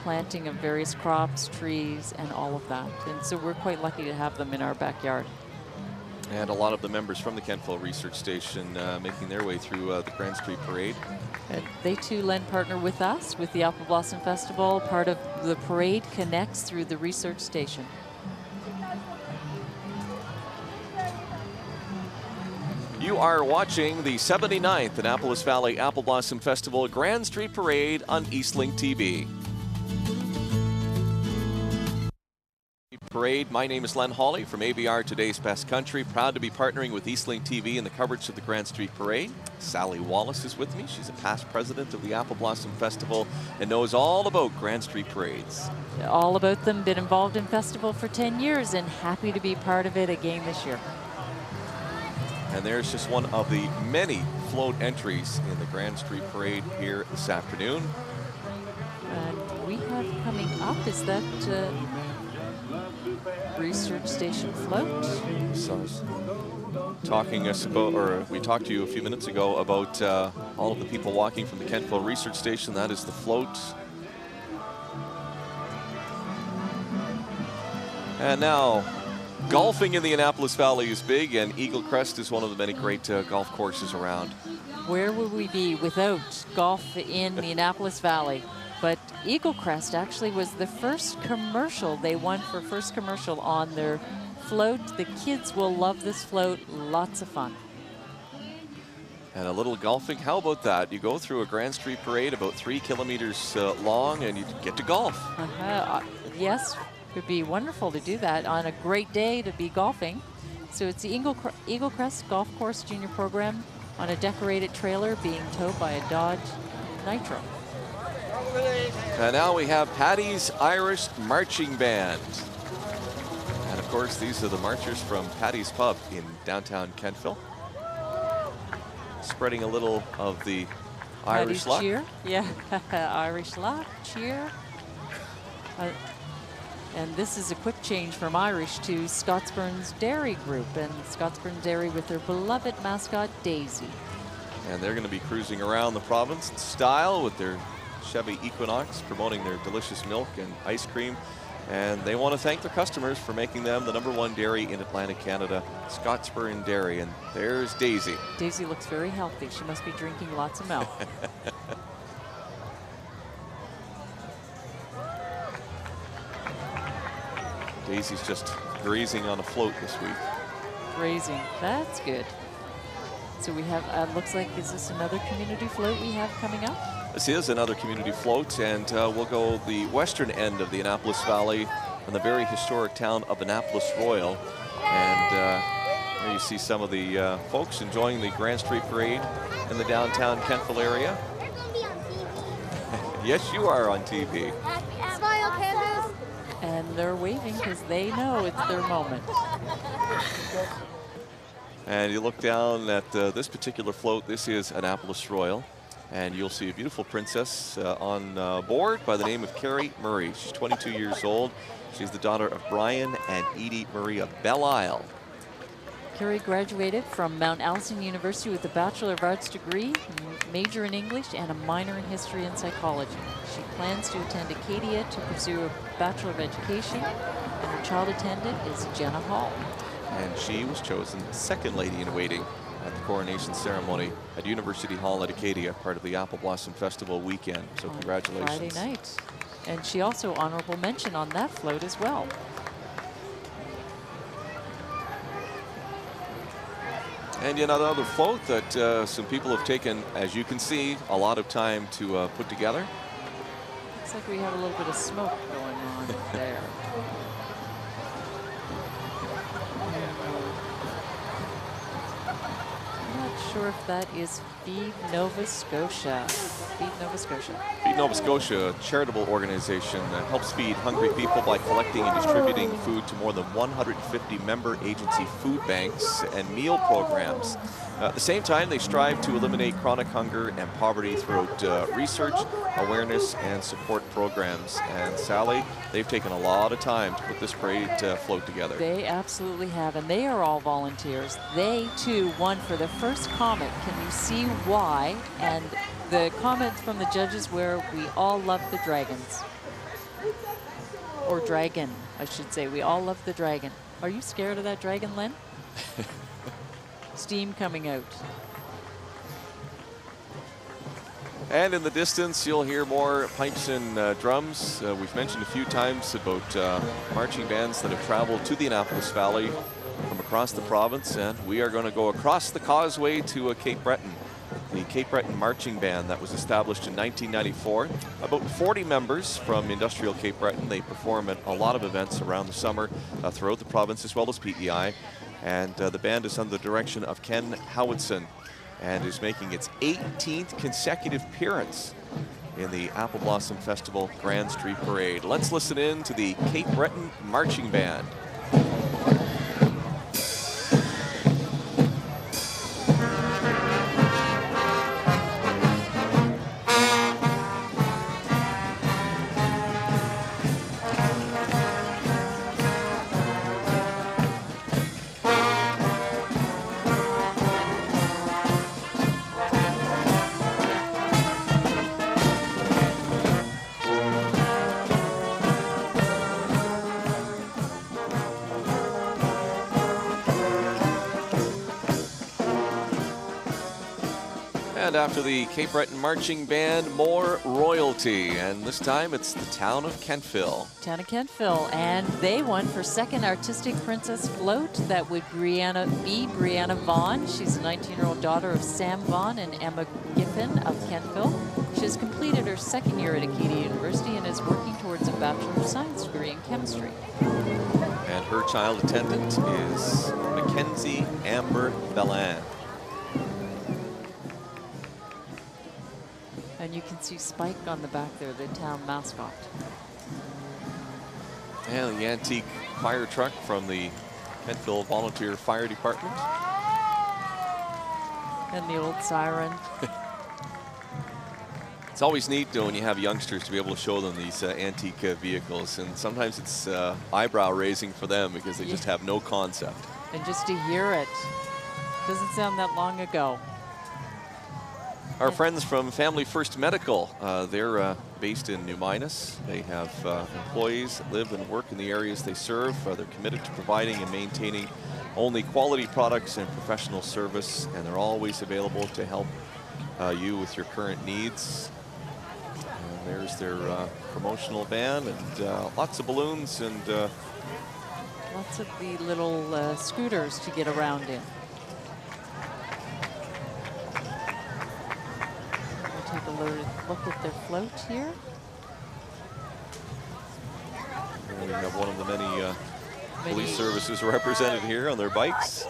planting of various crops, trees, and all of that. And so we're quite lucky to have them in our backyard. And a lot of the members from the Kentville Research Station making their way through the Grand Street Parade. And they too lend partner with us, with the Apple Blossom Festival. Part of the parade connects through the research station. You are watching the 79th Annapolis Valley Apple Blossom Festival Grand Street Parade on Eastlink TV. Parade. My name is Len Hawley from ABR Today's Best Country. Proud to be partnering with Eastlink TV in the coverage of the Grand Street Parade. Sally Wallace is with me. She's a past president of the Apple Blossom Festival and knows all about Grand Street Parades. All about them. Been involved in festival for 10 years and happy to be part of it again this year. And there's just one of the many float entries in the Grand Street Parade here this afternoon. And we have coming up, is that research station float? So talking us about, or we talked to you a few minutes ago about all of the people walking from the Kentville Research Station. That is the float. And now, golfing in the Annapolis Valley is big, and Eagle Crest is one of the many great golf courses around. Where would we be without golf in the Annapolis Valley? But Eagle Crest actually was the first commercial. They won for first commercial on their float. The kids will love this float. Lots of fun. And a little golfing. How about that? You go through a Grand Street Parade about 3 kilometers long, and you get to golf. Yes, it would be wonderful to do that on a great day to be golfing. So it's the Eagle Crest Golf Course Junior Program on a decorated trailer being towed by a Dodge Nitro. And now we have Paddy's Irish Marching Band. And of course, these are the marchers from Paddy's Pub in downtown Kentville. Spreading a little of the Irish luck. Cheer. Yeah, Irish luck, cheer. And this is a quick change from Irish to Scotsburn's Dairy Group, and Scotsburn Dairy with their beloved mascot, Daisy. And they're going to be cruising around the province in style with their Chevy Equinox, promoting their delicious milk and ice cream. And they want to thank their customers for making them the #1 dairy in Atlantic Canada, Scotsburn Dairy. And there's Daisy. Daisy looks very healthy. She must be drinking lots of milk. Daisy's just grazing on a float this week. Grazing, that's good. So we have, looks like, is this another community float we have coming up? This is another community float, and we'll go the western end of the Annapolis Valley in the very historic town of Annapolis Royal. And there you see some of the folks enjoying the Grand Street Parade in the downtown Kentville area. Yes, you are on TV. Smile, Candace. And they're waving because they know it's their moment. And you look down at this particular float. This is Annapolis Royal. And you'll see a beautiful princess on board by the name of Carrie Murray. She's 22 years old. She's the daughter of Brian and Edie Murray of Belle Isle. Carrie graduated from Mount Allison University with a Bachelor of Arts degree, major in English, and a minor in history and psychology. She plans to attend Acadia to pursue a Bachelor of Education, and her child attendant is Jenna Hall. And she was chosen second lady in waiting at the coronation ceremony at University Hall at Acadia, part of the Apple Blossom Festival weekend. So congratulations. Friday night. And she also honorable mention on that float as well. And yet another float that some people have taken, as you can see, a lot of time to put together. Looks like we have a little bit of smoke going on there. Sure if that is Feed Nova Scotia. Feed Nova Scotia. Feed Nova Scotia, a charitable organization that helps feed hungry people by collecting and distributing food to more than 150 member agency food banks and meal programs. At the same time, they strive to eliminate chronic hunger and poverty throughout research, awareness, and support programs. And Sally, they've taken a lot of time to put this parade float together. They absolutely have, and they are all volunteers. They, too, won for the first comment. Can you see why? And the comments from the judges were, we all love the dragons. Or dragon, I should say. We all love the dragon. Are you scared of that dragon, Len? Steam coming out. And in the distance, you'll hear more pipes and drums. We've mentioned a few times about marching bands that have traveled to the Annapolis Valley from across the province, and we are going to go across the causeway to Cape Breton. The Cape Breton Marching Band that was established in 1994. About 40 members from industrial Cape Breton. They perform at a lot of events around the summer throughout the province as well as PEI. And the band is under the direction of Ken Howitson and is making its 18th consecutive appearance in the Apple Blossom Festival Grand Street Parade. Let's listen in to the Cape Breton Marching Band. And after the Cape Breton Marching Band, more royalty. And this time it's the town of Kentville. Town of Kentville. And they won for second Artistic Princess Float. That would be Brianna Vaughn. She's a 19-year-old daughter of Sam Vaughn and Emma Giffen of Kentville. She has completed her second year at Acadia University and is working towards a Bachelor of Science degree in chemistry. And her child attendant is Mackenzie Amber Bellan. And you can see Spike on the back there, the town mascot. And the antique fire truck from the Kentville Volunteer Fire Department. And the old siren. It's always neat when you have youngsters to be able to show them these antique vehicles, and sometimes it's eyebrow raising for them because they just have no concept. And just to hear it, doesn't sound that long ago. Our friends from Family First Medical, they're based in New Minas. They have employees that live and work in the areas they serve. They're committed to providing and maintaining only quality products and professional service, and they're always available to help you with your current needs. And there's their promotional van and lots of balloons and lots of the little scooters to get around in. Take a look at their float here. And we have one of the many police services represented here on their bikes.